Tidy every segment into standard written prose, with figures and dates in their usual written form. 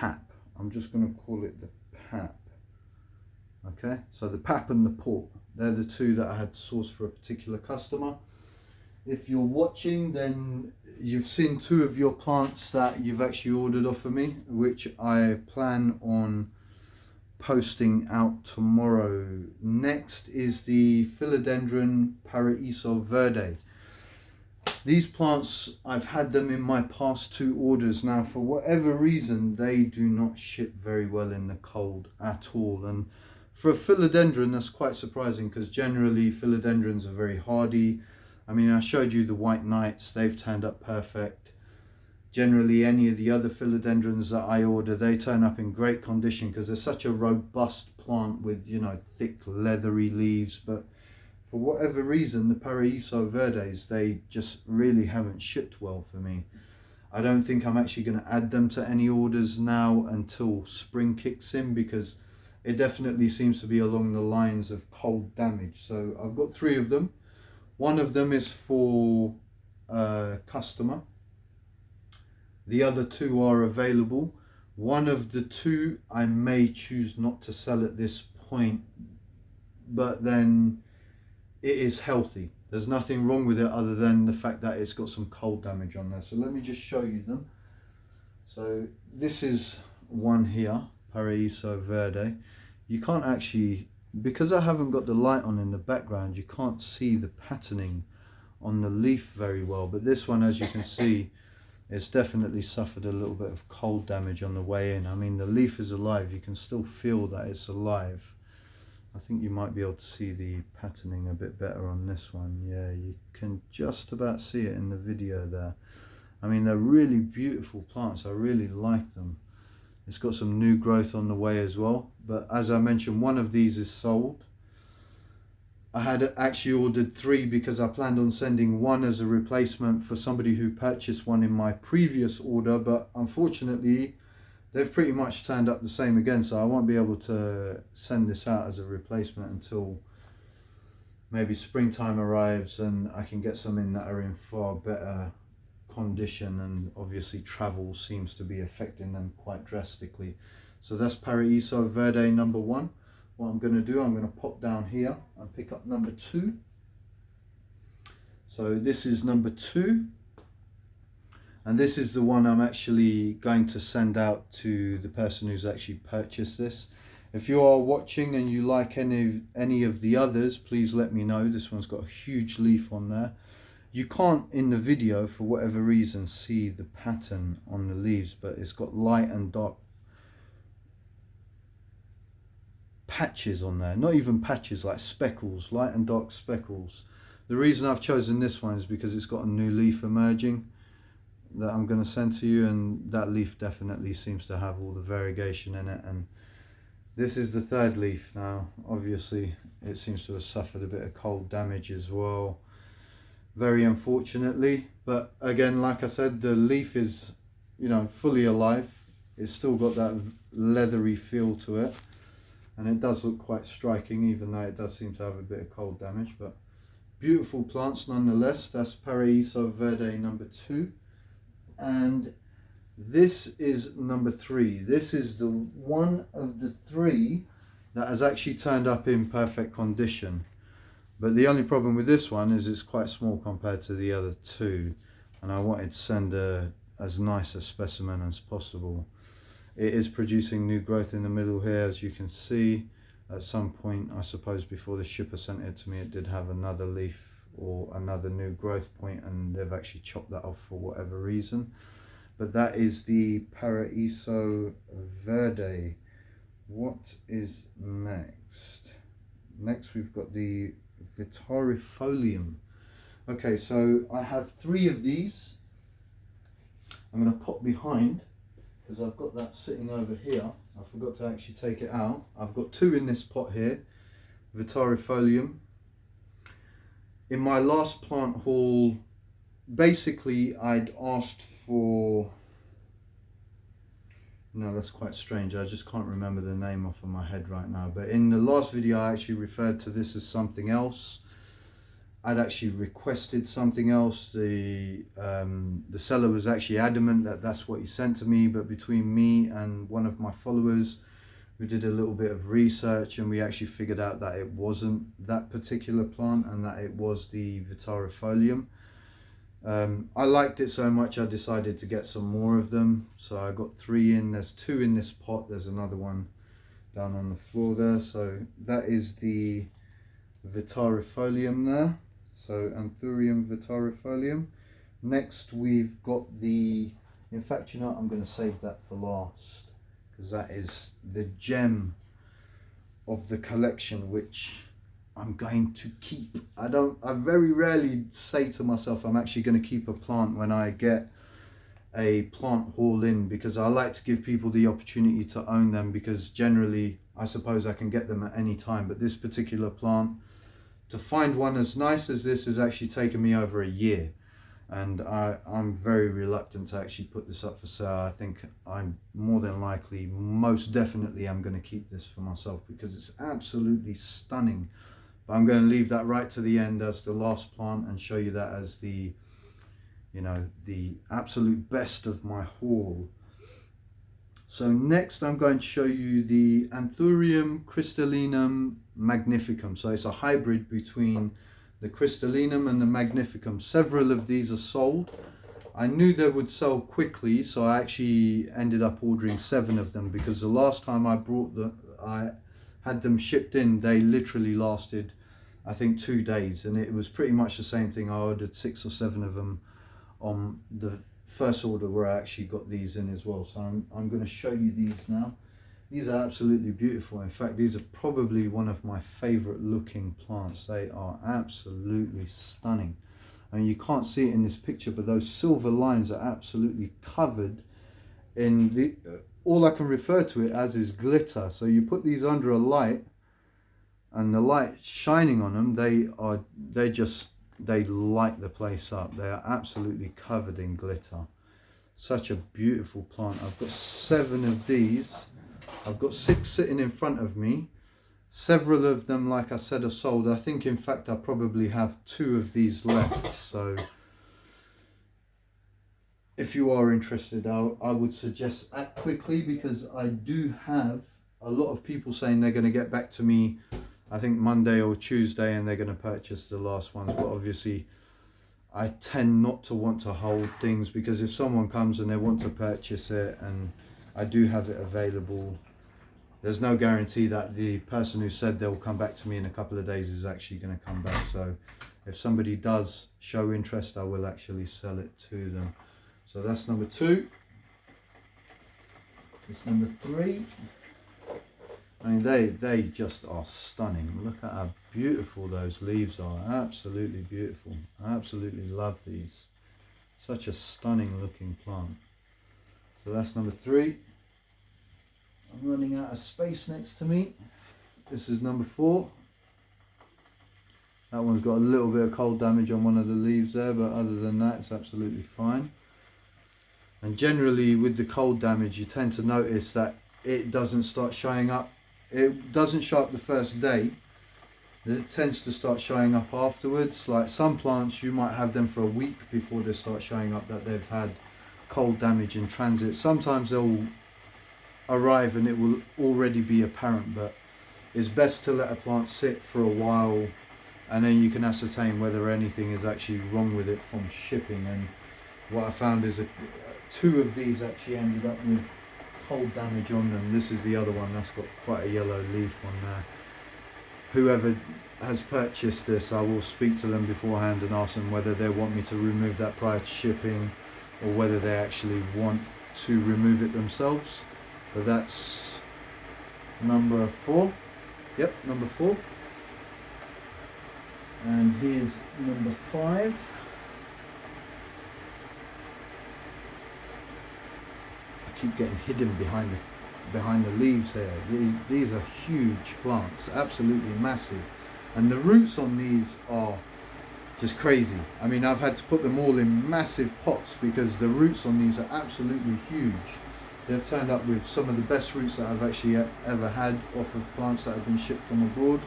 pap. I'm just going to call it the pap. Okay, so the pap and the port, they're the two that I had sourced for a particular customer. If you're watching, then you've seen two of your plants that you've actually ordered off of me, which I plan on posting out tomorrow. Next is the Philodendron paraiso verde. These plants, I've had them in my past two orders. Now, for whatever reason, they do not ship very well in the cold at all. And for a philodendron, that's quite surprising, because generally philodendrons are very hardy. I mean, I showed you the white knights, they've turned up perfect. Generally, any of the other philodendrons that I order, they turn up in great condition because they're such a robust plant with, you know, thick leathery leaves. But for whatever reason, the paraiso verdes, they just really haven't shipped well for me. I don't think I'm actually going to add them to any orders now until spring kicks in, because it definitely seems to be along the lines of cold damage. So I've got three of them. One of them is for a customer. The other two are available. One of the two I may choose not to sell at this point, but then it is healthy. There's nothing wrong with it other than the fact that it's got some cold damage on there. So let me just show you them. So this is one here, paraiso verde. You can't actually, because I haven't got the light on in the background, you can't see the patterning on the leaf very well. But this one, as you can see, it's definitely suffered a little bit of cold damage on the way in. I mean, the leaf is alive. You can still feel that it's alive. I think you might be able to see the patterning a bit better on this one. Yeah, you can just about see it in the video there. I mean, they're really beautiful plants. I really like them. It's got some new growth on the way as well. But as I mentioned, one of these is sold. I had actually ordered three because I planned on sending one as a replacement for somebody who purchased one in my previous order, but unfortunately they've pretty much turned up the same again, so I won't be able to send this out as a replacement until maybe springtime arrives and I can get some in that are in far better condition, and obviously travel seems to be affecting them quite drastically. So that's paraiso verde number one. What I'm going to do, I'm going to pop down here and pick up number two. So this is number two, and this is the one I'm actually going to send out to the person who's actually purchased this. If you are watching and you like any of the others, please let me know. This one's got a huge leaf on there. You can't in the video for whatever reason see the pattern on the leaves, but it's got light and dark patches on there. Not even patches, like speckles, light and dark speckles. The reason I've chosen this one is because it's got a new leaf emerging that I'm going to send to you, and that leaf definitely seems to have all the variegation in it. And this is the third leaf now. Obviously it seems to have suffered a bit of cold damage as well, very unfortunately. But again, like I said, the leaf is, you know, fully alive. It's still got that leathery feel to it, and it does look quite striking, even though it does seem to have a bit of cold damage. But beautiful plants nonetheless. That's paraiso verde number two, and this is number three. This is the one of the three that has actually turned up in perfect condition. But the only problem with this one is it's quite small compared to the other two, and I wanted to send as nice a specimen as possible. It is producing new growth in the middle here, as you can see. At some point, I suppose before the shipper sent it to me, it did have another leaf or another new growth point, and they've actually chopped that off for whatever reason. But that is the paraiso verde. What is next? Next we've got the vittariifolium. Okay, so I have three of these. I'm going to pop behind because I've got that sitting over here. I forgot to actually take it out. I've got two in this pot here, vittariifolium. In my last plant haul, basically I'd asked for, no, that's quite strange, I just can't remember the name off of my head right now, but in the last video I actually referred to this as something else. I'd actually requested something else. The seller was actually adamant that that's what he sent to me, but between me and one of my followers, we did a little bit of research and we actually figured out that it wasn't that particular plant and that it was the vittariifolium. I liked it so much I decided to get some more of them, so I got 3 in. There's 2 in this pot, there's another one down on the floor there. So that is the vittariifolium there, so Anthurium vittariifolium. Next we've got the, in fact, you know what, I'm going to save that for last because that is the gem of the collection, which I'm going to keep. I very rarely say to myself I'm actually going to keep a plant when I get a plant haul in, because I like to give people the opportunity to own them, because generally I suppose I can get them at any time, but this particular plant, to find one as nice as this has actually taken me over a year, and I'm very reluctant to actually put this up for sale. I think I'm more than likely, most definitely, I'm going to keep this for myself because it's absolutely stunning. But I'm going to leave that right to the end as the last plant and show you that as the, you know, the absolute best of my haul. So next I'm going to show you the Anthurium crystallinum magnificum. So it's a hybrid between the crystallinum and the magnificum. Several of these are sold. I knew they would sell quickly, so I actually ended up ordering 7 of them, because the last time I had them shipped in, they literally lasted, I think, 2 days, and it was pretty much the same thing. I ordered 6 or 7 of them on the first order where I actually got these in as well. So I'm going to show you these now. These are absolutely beautiful. In fact, these are probably one of my favorite looking plants. They are absolutely stunning. I mean, you can't see it in this picture, but those silver lines are absolutely covered in the all I can refer to it as is glitter. So you put these under a light and the light shining on them, they light the place up. They are absolutely covered in glitter. Such a beautiful plant. I've got 7 of these. I've got 6 sitting in front of me. Several of them, like I said, are sold. I think, in fact, I probably have 2 of these left. So if you are interested, I would suggest act quickly, because I do have a lot of people saying they're going to get back to me, I think Monday or Tuesday, and they're going to purchase the last ones. But obviously I tend not to want to hold things, because if someone comes and they want to purchase it and I do have it available, there's no guarantee that the person who said they'll come back to me in a couple of days is actually going to come back. So if somebody does show interest, I will actually sell it to them. So that's number 2. It's number 3. I mean, they just are stunning. Look at how beautiful those leaves are. Absolutely beautiful. I absolutely love these. Such a stunning looking plant. So that's number 3. I'm running out of space next to me. This is number 4. That one's got a little bit of cold damage on one of the leaves there, but other than that, it's absolutely fine. And generally with the cold damage, you tend to notice that it doesn't start showing up. It doesn't show up the first day. It tends to start showing up afterwards. Like some plants, you might have them for a week before they start showing up that they've had cold damage in transit. Sometimes they'll arrive and it will already be apparent, but it's best to let a plant sit for a while, and then you can ascertain whether anything is actually wrong with it from shipping. And what I found is 2 of these actually ended up with cold damage on them. This is the other one that's got quite a yellow leaf on there. Whoever has purchased this, I will speak to them beforehand and ask them whether they want me to remove that prior to shipping, or whether they actually want to remove it themselves. But that's number 4. Yep, number 4. And here's number 5. I keep getting hidden behind the leaves here. These are huge plants, absolutely massive, and the roots on these are just crazy. I mean, I've had to put them all in massive pots because the roots on these are absolutely huge. They've turned up with some of the best roots that I've actually ever had off of plants that have been shipped from abroad.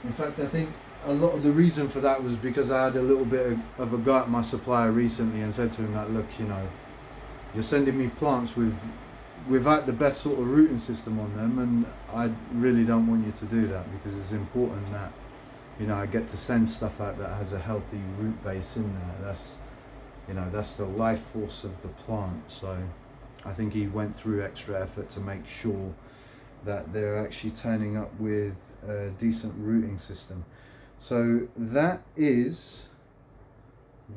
In fact, I think a lot of the reason for that was because I had a little bit of a go at my supplier recently and said to him that, look, you know, you're sending me plants without the best sort of rooting system on them, and I really don't want you to do that, because it's important that, you know, I get to send stuff out that has a healthy root base in there. That's, you know, that's the life force of the plant. So I think he went through extra effort to make sure that they're actually turning up with a decent rooting system. So that is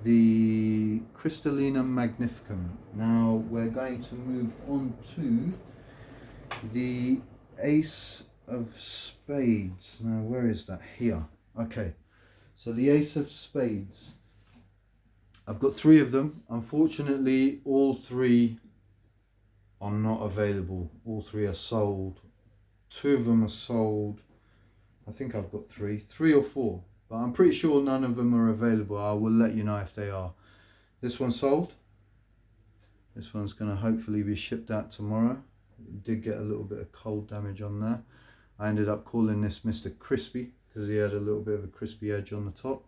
the crystallinum magnificum. Now we're going to move on to the ace of spades. Now where is that? Here. Okay, so the ace of spades, I've got 3 of them. Unfortunately, all 3 are not available. All 3 are sold. 2 of them are sold. I think I've got 3 or 4, but I'm pretty sure none of them are available. I will let you know if they are. This one's sold. This one's going to hopefully be shipped out tomorrow. It did get a little bit of cold damage on there. I ended up calling this Mr. Crispy because he had a little bit of a crispy edge on the top.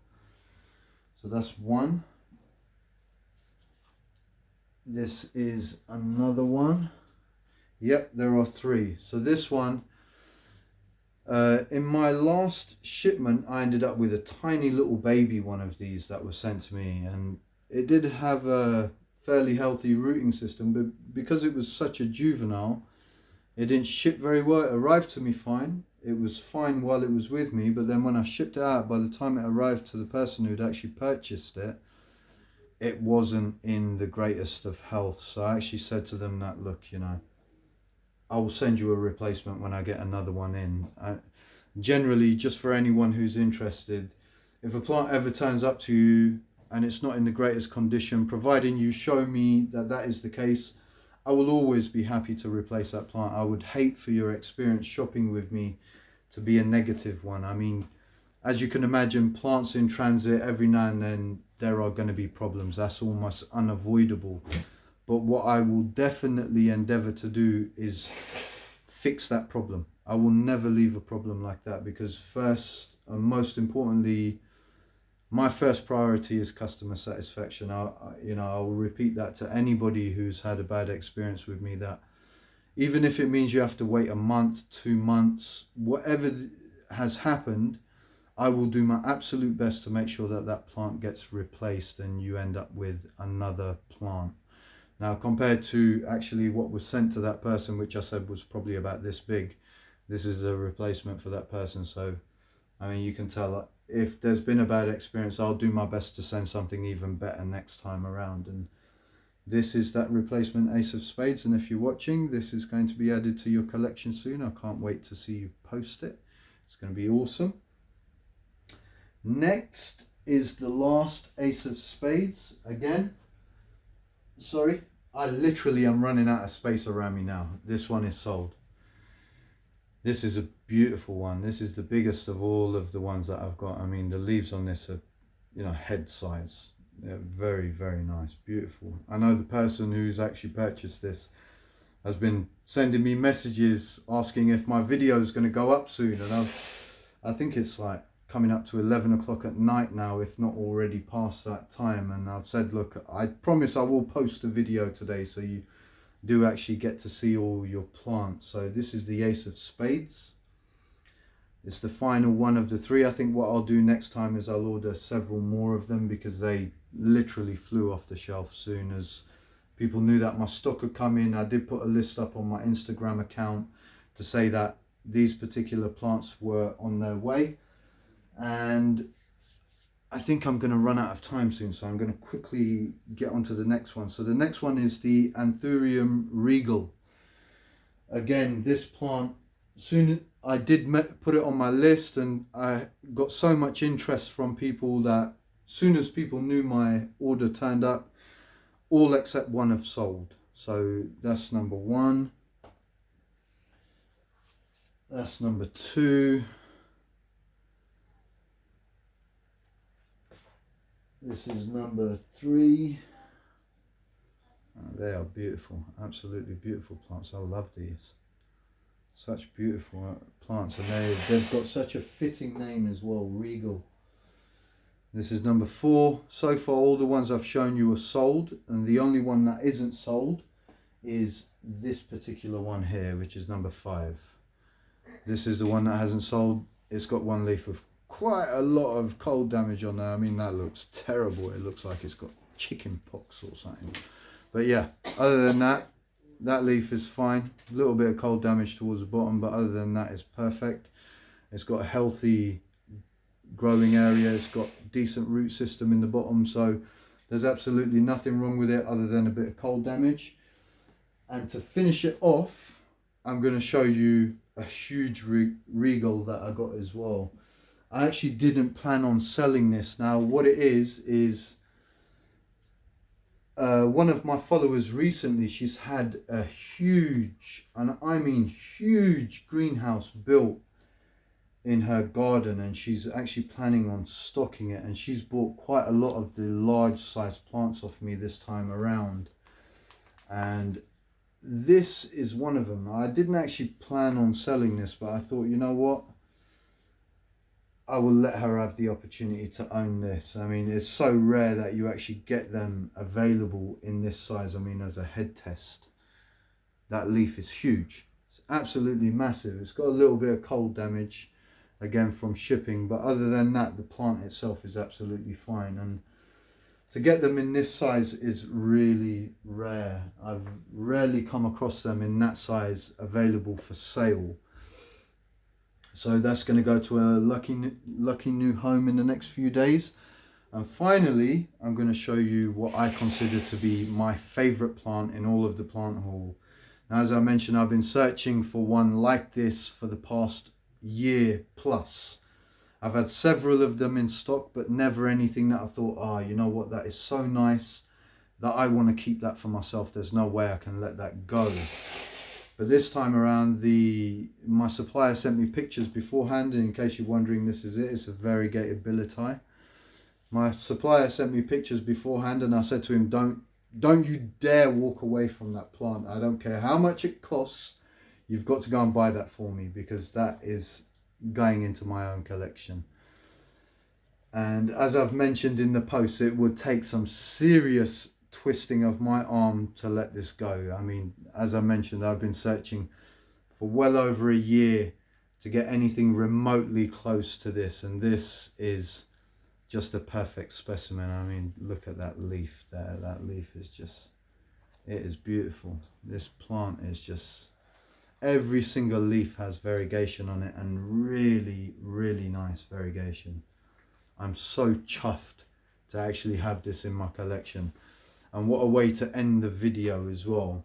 So that's one. This is another one. Yep, there are 3. So this one, in my last shipment, I ended up with a tiny little baby one of these that was sent to me, and it did have a fairly healthy rooting system, but because it was such a juvenile, it didn't ship very well. It arrived to me fine. It was fine while it was with me, but then when I shipped it out, by the time it arrived to the person who'd actually purchased it, it wasn't in the greatest of health. So I actually said to them that, look, you know, I will send you a replacement when I get another one in. Generally, just for anyone who's interested, if a plant ever turns up to you and it's not in the greatest condition, providing you show me that that is the case, I will always be happy to replace that plant. I would hate for your experience shopping with me to be a negative one. I mean, as you can imagine, plants in transit, every now and then there are going to be problems. That's almost unavoidable. But what I will definitely endeavor to do is fix that problem. I will never leave a problem like that, because first and most importantly, my first priority is customer satisfaction. I will repeat that to anybody who's had a bad experience with me, that even if it means you have to wait a month, 2 months, whatever has happened, I will do my absolute best to make sure that that plant gets replaced and you end up with another plant. Now, compared to actually what was sent to that person, which I said was probably about this big, this is a replacement for that person. So, I mean, you can tell if there's been a bad experience, I'll do my best to send something even better next time around. And this is that replacement ace of spades. And if you're watching, this is going to be added to your collection soon. I can't wait to see you post it. It's going to be awesome. Next is the last ace of spades. Again, sorry, I literally am running out of space around me now. This one is sold. This is a beautiful one. This is the biggest of all of the ones that I've got. I mean, the leaves on this are, you know, head size. They're very, very nice, beautiful. I know the person who's actually purchased this has been sending me messages asking if my video is going to go up soon, and I think it's like coming up to 11 o'clock at night now, if not already past that time. And I've said, look, I promise I will post a video today so you do actually get to see all your plants. So this is the ace of spades. It's the final one of the 3. I think what I'll do next time is I'll order several more of them, because they literally flew off the shelf soon as people knew that my stock had come in. I did put a list up on my Instagram account to say that these particular plants were on their way. And I think I'm going to run out of time soon, so I'm going to quickly get on to the next one. So the next one is the Anthurium regal. Again, this plant, soon I did put it on my list, and I got so much interest from people that soon as people knew my order turned up, all except one have sold. So that's number 1. That's number 2. This is number 3. Oh, they are beautiful, absolutely beautiful plants. I love these. Such beautiful plants, and they've got such a fitting name as well, Regal. This is number 4. So far all the ones I've shown you are sold, and the only one that isn't sold is this particular one here, which is number 5. This is the one that hasn't sold. It's got one leaf with quite a lot of cold damage on there. I mean, that looks terrible. It looks like it's got chicken pox or something. But yeah, other than that, that leaf is fine. A little bit of cold damage towards the bottom, but other than that, it's perfect. It's got a healthy growing area. It's got decent root system in the bottom, so there's absolutely nothing wrong with it other than a bit of cold damage. And to finish it off, I'm going to show you a huge regal that I got as well. I actually didn't plan on selling this. Now what it is one of my followers recently, she's had a huge, and I mean huge, greenhouse built in her garden, and she's actually planning on stocking it, and she's bought quite a lot of the large size plants off me this time around, and this is one of them. I didn't actually plan on selling this, but I thought, you know what, I will let her have the opportunity to own this. I mean, it's so rare that you actually get them available in this size. I mean, as a head test, that leaf is huge. It's absolutely massive. It's got a little bit of cold damage, again, from shipping. But other than that, the plant itself is absolutely fine. And to get them in this size is really rare. I've rarely come across them in that size available for sale. So that's going to go to a lucky new home in the next few days. And finally, I'm going to show you what I consider to be my favorite plant in all of the plant haul. Now, as I mentioned, I've been searching for one like this for the past year plus. I've had several of them in stock, but never anything that I thought, oh, you know what, that is so nice that I want to keep that for myself. There's no way I can let that go. But this time around, my supplier sent me pictures beforehand, and in case you're wondering, this is it. It's a variegated billiet. My supplier sent me pictures beforehand, and I said to him, don't you dare walk away from that plant. I don't care how much it costs. You've got to go and buy that for me, because that is going into my own collection. And as I've mentioned in the post, it would take some serious twisting of my arm to let this go. I mean, as I mentioned, I've been searching for well over a year to get anything remotely close to this, and this is just a perfect specimen. I mean, look at that leaf there. That leaf is just, it is beautiful. This plant is just, every single leaf has variegation on it, and really, really nice variegation. I'm so chuffed to actually have this in my collection. And what a way to end the video as well.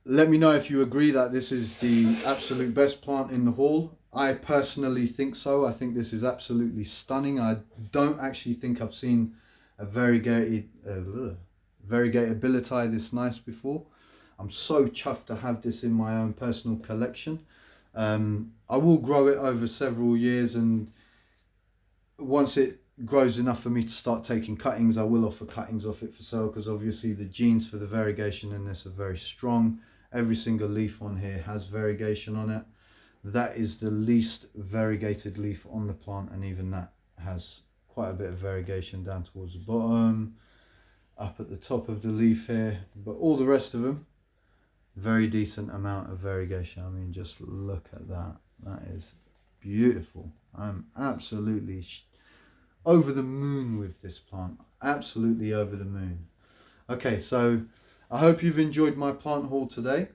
Let me know if you agree that this is the absolute best plant in the haul. I personally think so. I think this is absolutely stunning. I don't actually think I've seen a variegated billiet this nice before. I'm so chuffed to have this in my own personal collection. I will grow it over several years, and once it grows enough for me to start taking cuttings, I will offer cuttings off it for sale, because obviously the genes for the variegation in this are very strong. Every single leaf on here has variegation on it. That is the least variegated leaf on the plant, and even that has quite a bit of variegation down towards the bottom, up at the top of the leaf here. But all the rest of them, very decent amount of variegation. I mean, just look at that. That is beautiful. I'm absolutely over the moon with this plant. Absolutely over the moon. Okay, so I hope you've enjoyed my plant haul today.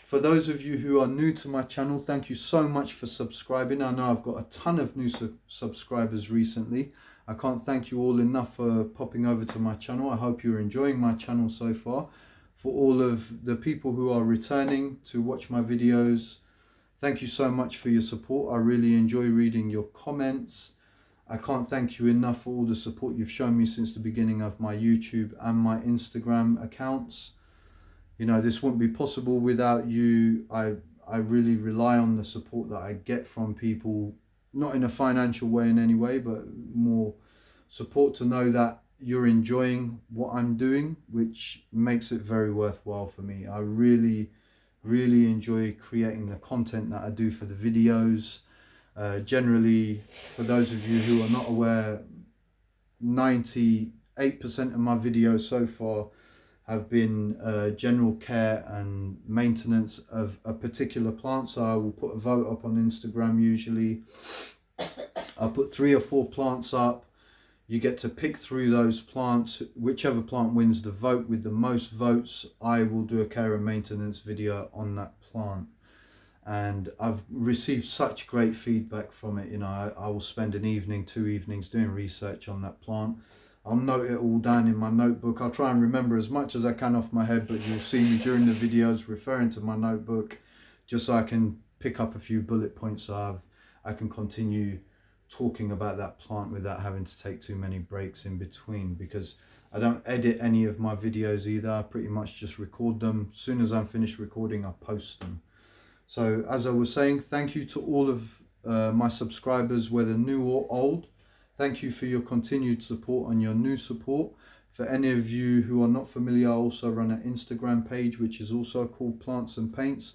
For those of you who are new to my channel, thank you so much for subscribing. I know I've got a ton of new subscribers recently. I can't thank you all enough for popping over to my channel. I hope you're enjoying my channel so far. For all of the people who are returning to watch my videos, thank you so much for your support. I really enjoy reading your comments. I can't thank you enough for all the support you've shown me since the beginning of my YouTube and my Instagram accounts. You know, this wouldn't be possible without you. I really rely on the support that I get from people, not in a financial way in any way, but more support to know that you're enjoying what I'm doing, which makes it very worthwhile for me. I really Really enjoy creating the content that I do for the videos. Generally, for those of you who are not aware, 98% of my videos so far have been general care and maintenance of a particular plant. So I will put a vote up on Instagram usually. I'll put 3 or 4 plants up. You get to pick through those plants. Whichever plant wins the vote with the most votes, I will do a care and maintenance video on that plant. And I've received such great feedback from it. You know, I will spend an evening, 2 evenings doing research on that plant. I'll note it all down in my notebook. I'll try and remember as much as I can off my head, but you'll see me during the videos referring to my notebook just so I can pick up a few bullet points so I can continue talking about that plant without having to take too many breaks in between, because I don't edit any of my videos either. I pretty much just record them. As soon as I'm finished recording, I post them. So as I was saying, thank you to all of my subscribers, whether new or old. Thank you for your continued support and your new support. For any of you who are not familiar, I also run an Instagram page, which is also called Plants and Paints.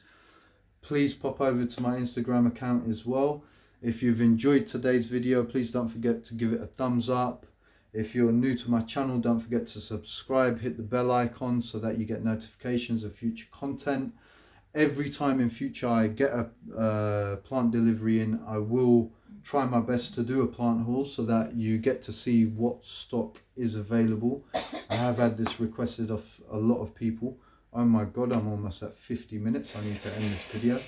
Please pop over to my Instagram account as well. If you've enjoyed today's video, please don't forget to give it a thumbs up. If you're new to my channel, don't forget to subscribe, hit the bell icon so that you get notifications of future content. Every time in future I get a plant delivery in, I will try my best to do a plant haul so that you get to see what stock is available. I have had this requested of a lot of people. Oh my god, I'm almost at 50 minutes. I need to end this video.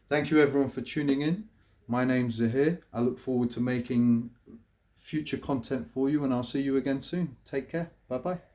Thank you everyone for tuning in. My name's Zahir. I look forward to making future content for you, and I'll see you again soon. Take care. Bye bye.